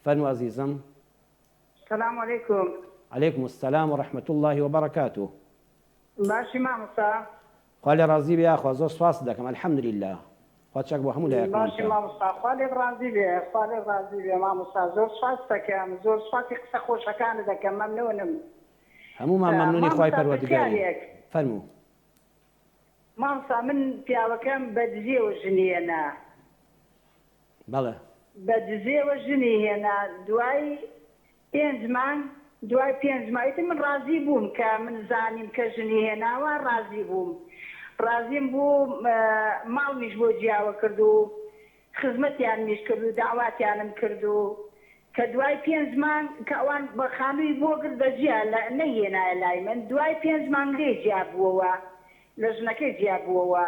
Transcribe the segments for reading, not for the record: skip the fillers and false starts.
فەرموو عەزیزم. السلام عليكم. عليكم السلام ورحمة الله وبركاته. باشی مامۆستا. خوا لێ ڕازی بێ ئاخوا زۆر سپاس دەکەم الحەمدولله. خوا چاک بۆ هەموو لایەکمان باشی مامۆستا خوا لێت ڕازی بێ خوا لێت ڕازی بێ مامۆستا زۆر سپاس دەکەم زۆر سپاسی قسە خۆشەکانت دەکەم مەمنونم. هەمومان مەمنونی خوای پەروەردگاری. فەرموو. مامۆستا من پیاوەکەم بەدزیەوە ژنی هێنا. بەڵێ. بەدزیەوە ژنی هێنا دوای 5 مانگ دوای 5 مایت من ڕازی بووم کە من زانیم کە ژنی هێناوە ڕازی بووم. ڕازیم بوو ماڵمیش بۆ جیاوە کرد و خزمەتیان میش کرد و داواتیانم کرد و کە دوای 5 مانگ کە ئەوان بە خانووی بۆ کرد بەجیا نەهێنایە لای من دوای 5 مانگ لێ جیا بووەوە لە ژنەکەی جیا بووەوە.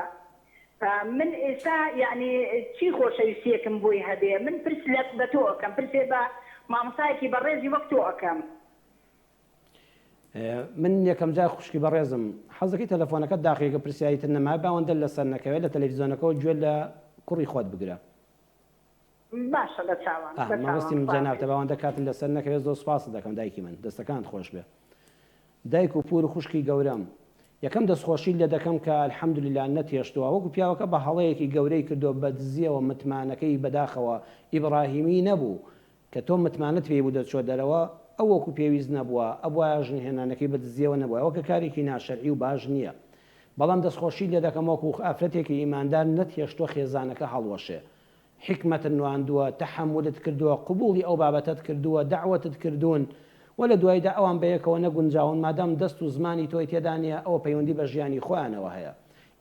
من ئێستا یعنی چی خۆشەویستیەکم بۆی هەبێ من پرس بە تۆ ئەەکەم پرسێ بە مامۆستایەکی بەڕێزی وەک تۆ ئەەکەم. من یەکەم جار خوشکی بەڕێزم حەزەکەی تەلەفۆنەکەت داخیەکە پرسیاریتر نەما باوەندە لەسەر نەکەوێت لە تەلەڤیزیۆنەکەەوە گوێ لە کوڕی خۆت بگرە. باشە لە چاوان مەبەستی من جەنابتە باوەندە کاتن لەسەر نەکەوێت زۆر سوپاس دەکەم دایکی من دەستەکانت خۆش بێ. دایک و پور و خوشکی گەورەم یەکەم دەستخۆشی لێ دەکەم کە الحەمدولله نەتێشتووە وەکو پیاوەکە بە هەڵەیەکی گەورەی کردو بە دزیەوە متمانەکەی بەداخەوە ئیبراهیمی نەبوو کە تۆ متمانەت پێی بوو دەچۆ دەرەوە ئەو وەکو پێویست نەبووە ئەوە ژن هێنانەکەی بە دزیەوە نەبووە ئەوکە کارێکی ناشەرعی و باش نییە. بەڵام دەستخۆشی لێ دەکەم وەکو ئافرەتێکی ئیماندار نەتێشتووە خێزانەکە هەڵوەشێ حکمەتت نواندووە تەحەمولت کردووە قبوڵی ئەو بابەتت کردووە دەعوەتت کردوون وە لە دوایدا ئەوان بەیەکەوە نەگونجاون مادام دەست و زمانی تۆی تێدانە ئەوە پەیوەندی بە ژیانی خۆیانەوە هەیە.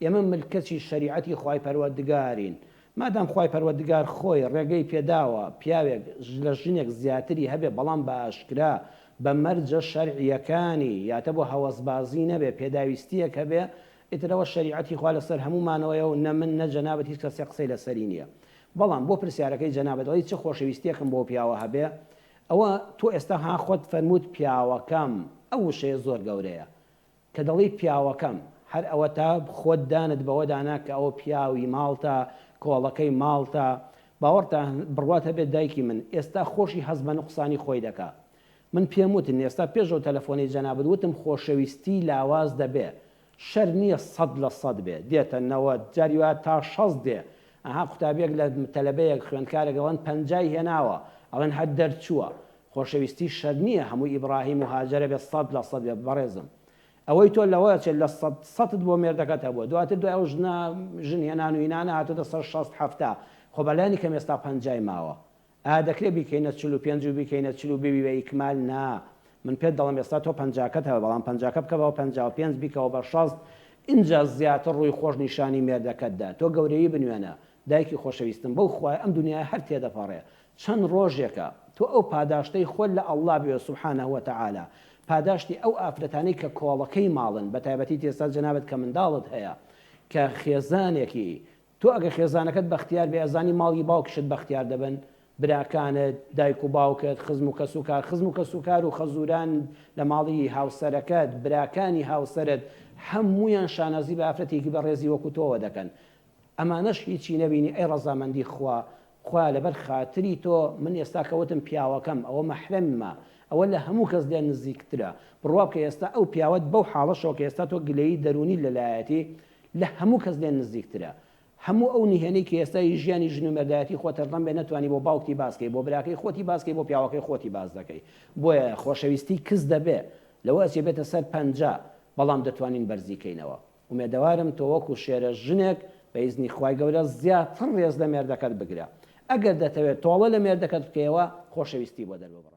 ئێمە ملکەتی شەریعەتی خوای پەروەردگارین مادام خوای پەروەردگار خۆی ڕێگەی پێداوە پیاوێک لە ژنێک زیاتری هەبێ بەڵام بە ئاشکرا بە مەرجە شەرعیەکانی یاتە بۆ هەوەسبازی نەبێ پێداویستیەک هەبێ ئیترەوە شەریعەتی خوا لەسەر هەمومانەوەیە و نە من نە جەنابەت هیچ کەسێک قسەی لەسەری نییە. بەڵام بۆ پرسیارەکەی جەنابەتەوەی چه خۆشەویستیەکەم بۆ پیاوە هەبێ ئەوە تۆ ئێستا ها خۆت فەرمووت پیاوەکەم ئەو وشەیە زۆر گەورەیە کە دەڵی پیاوەکەم هەر ئەوە تا خۆت دانت بەوە دانا کە ئەوە پیاوی ماڵتە کۆڵەکەی ماڵتە باوەڕتە بڕوات هەبێت دایکی من ئێستا خۆشی هەز بە نوقسانی خۆی دەکا. من پێم وتن ئێستا پێشەوە تەلەفۆنی جەنابەت وتم خۆشەویستی لاواز دەبێ شەر نییە 100% بێ دێتە 90 جاری وایە تا 60 دێ ئەها قوتابیەک لە تەلەبەیەک خوێندکارێک ئەوەن 50 هێناوە ئەڵێن هەر دەرچووە خۆشەویستی شەر نییە هەموو ئیبراهیم و هاجرە بێ 100% بێ بەڕێزم. ئەوەی تۆ لەوە چێت لە 100 بۆ مێردەکەت هەبووە دواتر دوای ئەو ژن هێنان و هینانە هاتوۆتە 160 خۆ بەلایانی کەم ئێستا 50 ماوە دەکرێت بیکەینە 45 و بیکەینە 40 ببی بە ئیکمال نا من پێت دەڵم ئێستا تۆ 50کەت هەبە بەڵام 50کە بکەوە 55 بیکەوە بە 60 اینجا زیاتر ڕووی خۆش نیشانی مێردەکەتدا تۆ گەورەی بنوێنە دایکی خۆشەویستم بەو خوای ئەم دنیای هەر تێدەپەڕێ چەند ڕۆژێکە تۆ ئەو پاداشتەی خۆل لە ئەڵڵا بێ سوبحانەه وتەعالا پاداشتی ئەو ئافرەتانەی کە کۆڵەکەی ماڵن بە تایبەتی ئێستا جەنابەت کە منداڵت هەیە کە خێزانێکی تۆ ئەگە خێزانەکەت بەختیار بێ ئەزانی ماڵی باوکشت بەختیار دەبن براکانت دایک و باوکت خزم و کەسوکار و خەزوران لە ماڵی هاوسەرەکەت براکانی هاوسەرت هەمویان شانەزی بە ئافرەتێکی بەڕێزی وەکو تۆوە دەکەن. ئەمانەش هیچی نەبینی ئەی ڕەزامەندی خوا لەبەر خاتری تۆ من ئێستا کەوتم پیاوەکەم ئەوە مەحرەممە ئەوە لە هەموو کەس لێ نزیکترە بڕوا بکە ئێستا ئەو پیاوەت بەو حاڵەشەوە کە ئێستا تۆ گلەیی دەرونی لەلایەتی لە هەموو کەس لێ نزیکترە هەموو ئەو نهێنەی کە ئێستا ژیانی ژن و مەردایەتی خۆتەڕەن بێ نەتوانی بۆ باوکی باسکەی بۆ براکەی خۆتی باسکەی بۆ پیاوەکەی خۆتی باز دەکەی بۆیە خۆشەویستی کەس دەبێ لەوە ئەچێ بێتە سەر 50 بەڵام دەتوانین بەرزیکەینەوە ومێدەوارم تۆ وەکو شێرە ژنێک بە ئیزنی خوای گەورە زیاتر ڕێز لە مێردەکەت بگرە ئەگەر دەتەوێت تۆڵە لە مێردەکەت بکەیەوە خۆشەویستی بۆ دەربڕ